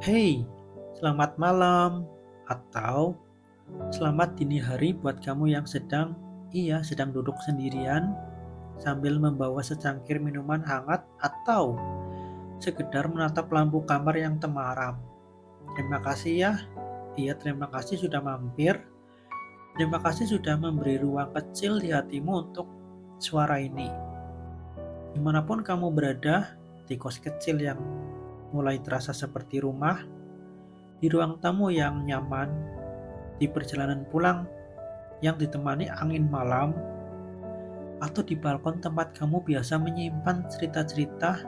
Hey, selamat malam atau selamat dini hari buat kamu yang sedang duduk sendirian sambil membawa secangkir minuman hangat atau sekedar menatap lampu kamar yang temaram. Terima kasih ya. Iya, terima kasih sudah mampir. Terima kasih sudah memberi ruang kecil di hatimu untuk suara ini. Dimanapun kamu berada, di kos kecil yang mulai terasa seperti rumah, di ruang tamu yang nyaman, di perjalanan pulang yang ditemani angin malam, atau di balkon tempat kamu biasa menyimpan cerita-cerita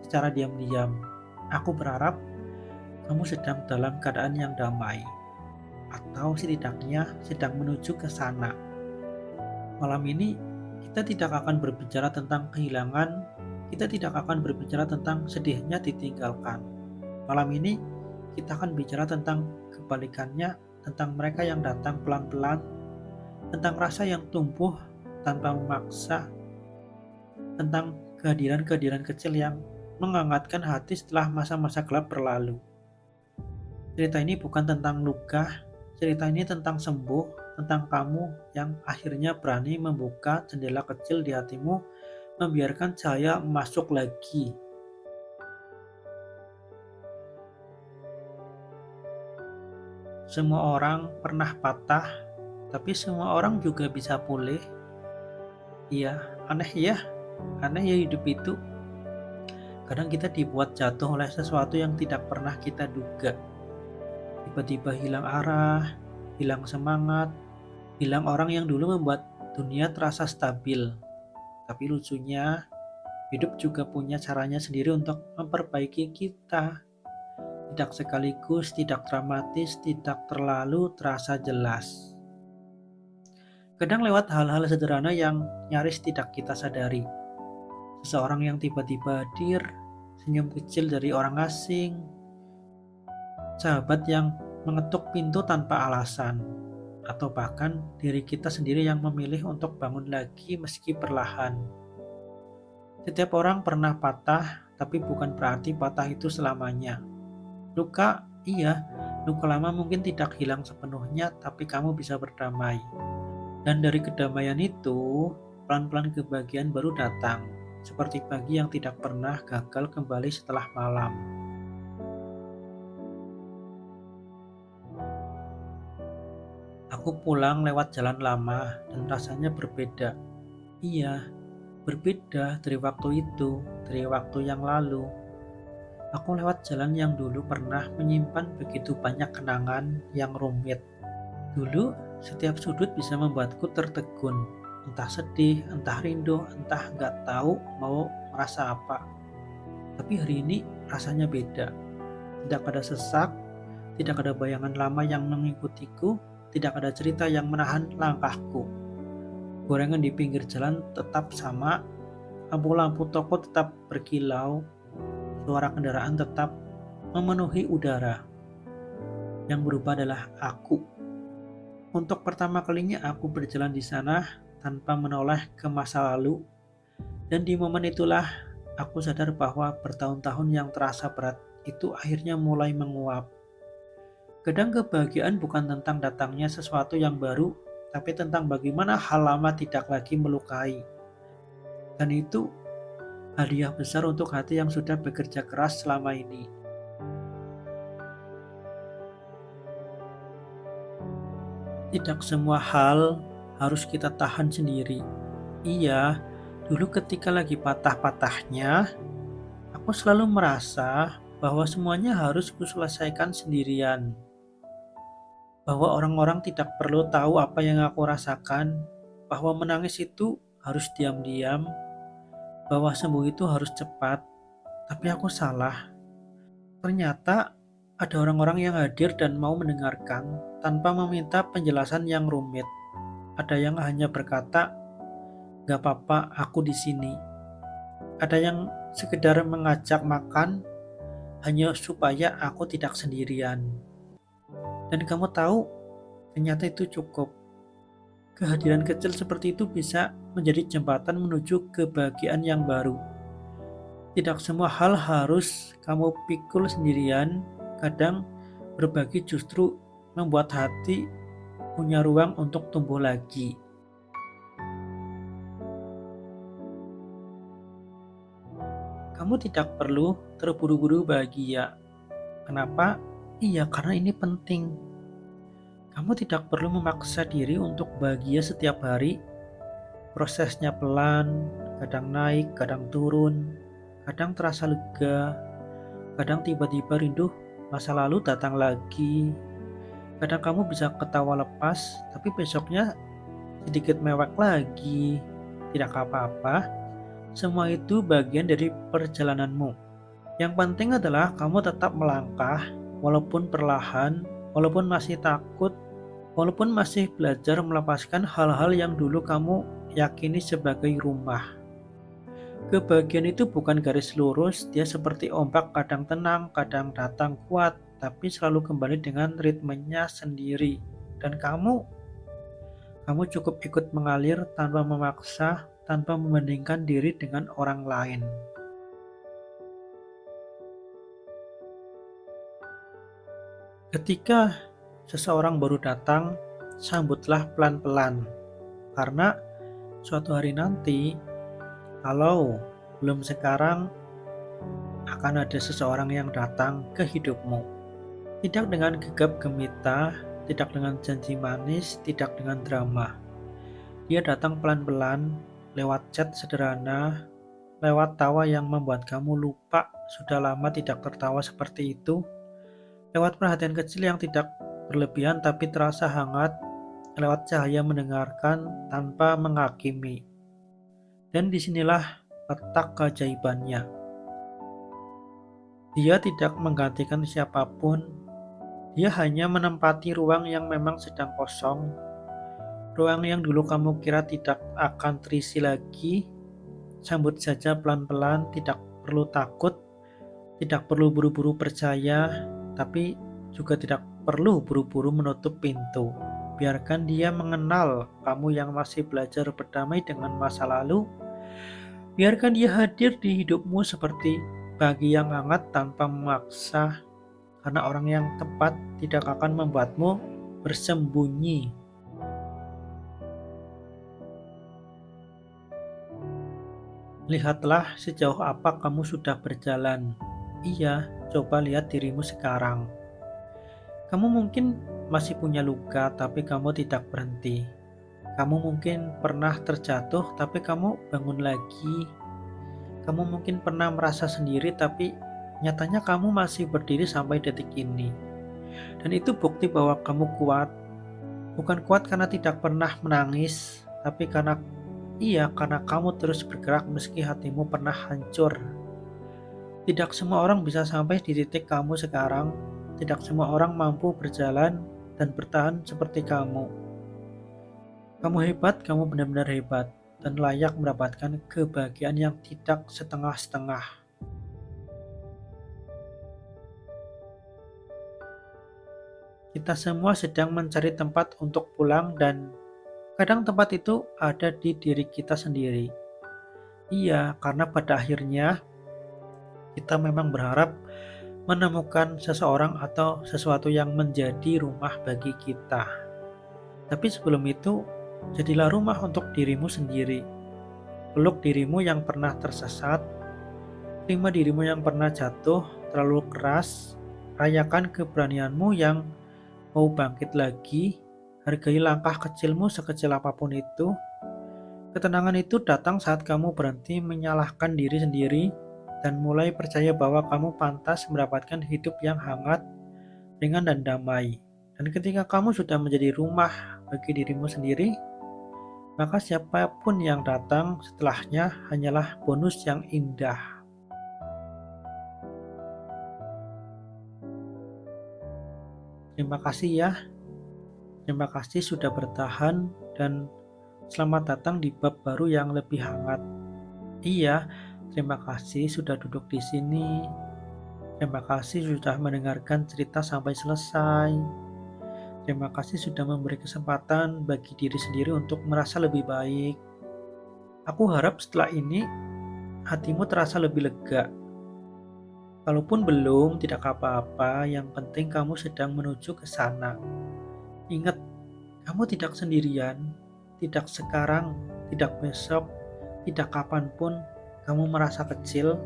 secara diam-diam. Aku berharap kamu sedang dalam keadaan yang damai, atau setidaknya sedang menuju ke sana. Malam ini kita tidak akan berbicara tentang kehilangan, kita tidak akan berbicara tentang sedihnya ditinggalkan. Malam ini kita akan bicara tentang kebalikannya, tentang mereka yang datang pelan-pelan, tentang rasa yang tumbuh tanpa memaksa, tentang kehadiran-kehadiran kecil yang menghangatkan hati setelah masa-masa gelap berlalu. Cerita ini bukan tentang luka, cerita ini tentang sembuh, tentang kamu yang akhirnya berani membuka jendela kecil di hatimu, membiarkan cahaya masuk lagi. Semua orang pernah patah, tapi semua orang juga bisa pulih. Iya, aneh ya, aneh ya hidup itu. Kadang kita dibuat jatuh oleh sesuatu yang tidak pernah kita duga. Tiba-tiba hilang arah, hilang semangat, hilang orang yang dulu membuat dunia terasa stabil. Tapi lucunya, hidup juga punya caranya sendiri untuk memperbaiki kita. Tidak sekaligus, tidak dramatis, tidak terlalu terasa jelas. Kadang lewat hal-hal sederhana yang nyaris tidak kita sadari. Seseorang yang tiba-tiba hadir, senyum kecil dari orang asing, sahabat yang mengetuk pintu tanpa alasan, atau bahkan diri kita sendiri yang memilih untuk bangun lagi meski perlahan. Setiap orang pernah patah, tapi bukan berarti patah itu selamanya. Luka, iya, luka lama mungkin tidak hilang sepenuhnya, tapi kamu bisa berdamai. Dan dari kedamaian itu, pelan-pelan kebahagiaan baru datang, seperti pagi yang tidak pernah gagal kembali setelah malam. Aku pulang lewat jalan lama dan rasanya berbeda. Iya, berbeda dari waktu itu, dari waktu yang lalu. Aku lewat jalan yang dulu pernah menyimpan begitu banyak kenangan yang rumit. Dulu, setiap sudut bisa membuatku tertegun. Entah sedih, entah rindu, entah nggak tahu mau merasa apa. Tapi hari ini rasanya beda. Tidak ada sesak, tidak ada bayangan lama yang mengikutiku, tidak ada cerita yang menahan langkahku. Gorengan di pinggir jalan tetap sama, lampu-lampu toko tetap berkilau, suara kendaraan tetap memenuhi udara. Yang berubah adalah aku. Untuk pertama kalinya aku berjalan di sana tanpa menoleh ke masa lalu, dan di momen itulah aku sadar bahwa bertahun-tahun yang terasa berat itu akhirnya mulai menguap. Kadang kebahagiaan bukan tentang datangnya sesuatu yang baru, tapi tentang bagaimana hal lama tidak lagi melukai. Dan itu hadiah besar untuk hati yang sudah bekerja keras selama ini. Tidak semua hal harus kita tahan sendiri. Iya, dulu ketika lagi patah-patahnya, aku selalu merasa bahwa semuanya harus kuselesaikan sendirian. Bahwa orang-orang tidak perlu tahu apa yang aku rasakan, bahwa menangis itu harus diam-diam, bahwa sembuh itu harus cepat. Tapi aku salah. Ternyata ada orang-orang yang hadir dan mau mendengarkan tanpa meminta penjelasan yang rumit. Ada yang hanya berkata, "Gak apa-apa, aku di sini." Ada yang sekedar mengajak makan hanya supaya aku tidak sendirian. Dan kamu tahu, ternyata itu cukup. Kehadiran kecil seperti itu bisa menjadi jembatan menuju kebahagiaan yang baru. Tidak semua hal harus kamu pikul sendirian. Kadang berbagi justru membuat hati punya ruang untuk tumbuh lagi. Kamu tidak perlu terburu-buru bahagia. Kenapa? Iya, karena ini penting. Kamu tidak perlu memaksa diri untuk bahagia setiap hari. Prosesnya pelan, kadang naik, kadang turun, kadang terasa lega, kadang tiba-tiba rindu masa lalu datang lagi. Kadang kamu bisa ketawa lepas, tapi besoknya sedikit mewek lagi. Tidak apa-apa, semua itu bagian dari perjalananmu. Yang penting adalah kamu tetap melangkah, walaupun perlahan, walaupun masih takut, walaupun masih belajar melepaskan hal-hal yang dulu kamu yakini sebagai rumah. Kebahagiaan itu bukan garis lurus, dia seperti ombak, kadang tenang, kadang datang kuat, tapi selalu kembali dengan ritmenya sendiri. Dan kamu cukup ikut mengalir tanpa memaksa, tanpa membandingkan diri dengan orang lain. Ketika seseorang baru datang, sambutlah pelan-pelan, karena suatu hari nanti, kalau belum sekarang, akan ada seseorang yang datang ke hidupmu. Tidak dengan gegap gemita, tidak dengan janji manis, tidak dengan drama. Dia datang pelan-pelan, lewat chat sederhana, lewat tawa yang membuat kamu lupa sudah lama tidak tertawa seperti itu, lewat perhatian kecil yang tidak berlebihan tapi terasa hangat, lewat cahaya mendengarkan tanpa menghakimi. Dan disinilah letak keajaibannya. Dia tidak menggantikan siapapun, dia hanya menempati ruang yang memang sedang kosong, ruang yang dulu kamu kira tidak akan terisi lagi. Sambut saja pelan-pelan, tidak perlu takut, tidak perlu buru-buru percaya, tapi juga tidak perlu buru-buru menutup pintu. Biarkan dia mengenal kamu yang masih belajar berdamai dengan masa lalu. Biarkan dia hadir di hidupmu seperti pagi yang hangat tanpa memaksa, karena orang yang tepat tidak akan membuatmu bersembunyi. Lihatlah sejauh apa kamu sudah berjalan. Iya, coba lihat dirimu sekarang. Kamu mungkin masih punya luka, tapi kamu tidak berhenti. Kamu mungkin pernah terjatuh, tapi kamu bangun lagi. Kamu mungkin pernah merasa sendiri, tapi nyatanya kamu masih berdiri sampai detik ini. Dan itu bukti bahwa kamu kuat. Bukan kuat karena tidak pernah menangis, tapi karena kamu terus bergerak meski hatimu pernah hancur. Tidak semua orang bisa sampai di titik kamu sekarang. Tidak semua orang mampu berjalan dan bertahan seperti kamu. Kamu hebat, kamu benar-benar hebat, dan layak mendapatkan kebahagiaan yang tidak setengah-setengah. Kita semua sedang mencari tempat untuk pulang, dan kadang tempat itu ada di diri kita sendiri. Iya, karena pada akhirnya kita memang berharap menemukan seseorang atau sesuatu yang menjadi rumah bagi kita. Tapi sebelum itu, jadilah rumah untuk dirimu sendiri. Peluk dirimu yang pernah tersesat, terima dirimu yang pernah jatuh terlalu keras, rayakan keberanianmu yang mau bangkit lagi, hargai langkah kecilmu sekecil apapun itu. Ketenangan itu datang saat kamu berhenti menyalahkan diri sendiri dan mulai percaya bahwa kamu pantas mendapatkan hidup yang hangat, ringan, dan damai. Dan ketika kamu sudah menjadi rumah bagi dirimu sendiri, maka siapapun yang datang setelahnya hanyalah bonus yang indah. Terima kasih ya. Terima kasih sudah bertahan, dan selamat datang di bab baru yang lebih hangat. Iya, terima kasih sudah duduk di sini. Terima kasih sudah mendengarkan cerita sampai selesai. Terima kasih sudah memberi kesempatan bagi diri sendiri untuk merasa lebih baik. Aku harap setelah ini hatimu terasa lebih lega. Kalaupun belum, tidak apa-apa, yang penting kamu sedang menuju ke sana. Ingat, kamu tidak sendirian, tidak sekarang, tidak besok, tidak kapanpun kamu merasa kecil.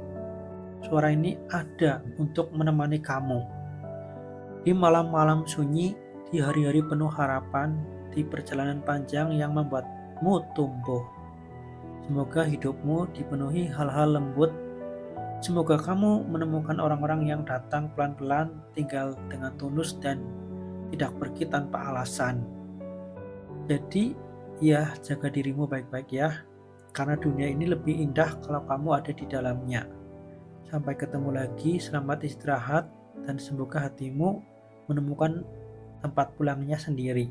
Suara ini ada untuk menemani kamu. Di malam-malam sunyi, di hari-hari penuh harapan, di perjalanan panjang yang membuatmu tumbuh. Semoga hidupmu dipenuhi hal-hal lembut. Semoga kamu menemukan orang-orang yang datang pelan-pelan, tinggal dengan tulus dan tidak pergi tanpa alasan. Jadi, ya jaga dirimu baik-baik ya, karena dunia ini lebih indah kalau kamu ada di dalamnya. Sampai ketemu lagi, selamat istirahat, dan semoga hatimu menemukan tempat pulangnya sendiri.